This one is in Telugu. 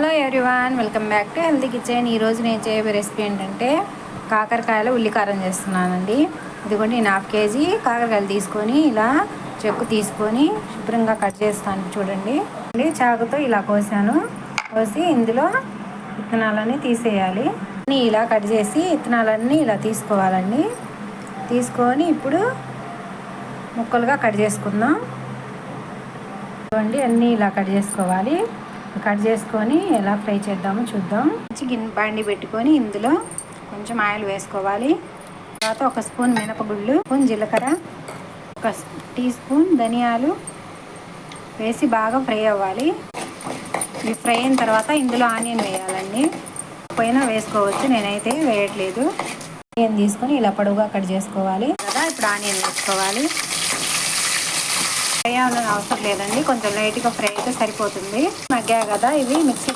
Hello everyone, welcome back to healthy kitchen. ఈరోజు నేను చేయబోయే రెసిపీ ఏంటంటే కాకరకాయల ఉల్లికారం చేస్తున్నానండి. ఇదిగోండి, నేను 1/2 కేజీ కాకరకాయలు తీసుకొని ఇలా చెక్కు తీసుకొని శుభ్రంగా కట్ చేస్తాను. చూడండి, చాకుతో ఇలా కోసాను. కోసి ఇందులో విత్తనాలన్నీ తీసేయాలి. ఇలా కట్ చేసి విత్తనాలన్నీ ఇలా తీసుకోవాలండి. తీసుకొని ఇప్పుడు ముక్కలుగా కట్ చేసుకుందాం. చూడండి, అన్నీ ఇలా కట్ చేసుకోవాలి. కట్ చేసుకొని ఎలా ఫ్రై చేద్దామో చూద్దాం. గిన్నె బండి పెట్టుకొని ఇందులో కొంచెం ఆయిల్ వేసుకోవాలి. తర్వాత 1 స్పూన్ మినపగుళ్ళు, స్పూన్ జీలకర్ర, 1 టీ స్పూన్ ధనియాలు వేసి బాగా ఫ్రై అవ్వాలి. ఇవి ఫ్రై అయిన తర్వాత ఇందులో ఆనియన్ వేయాలండి. పైన వేసుకోవచ్చు, నేనైతే వేయట్లేదు. ఆనియన్ తీసుకొని ఇలా పొడవుగా కట్ చేసుకోవాలి కదా. ఇప్పుడు ఆనియన్ వేసుకోవాలి. ఫ్రై అవ్వాలని అవసరం లేదండి, కొంచెం లైట్గా ఫ్రై అయితే సరిపోతుంది. మగ్గా కదా, ఇవి మిక్సీ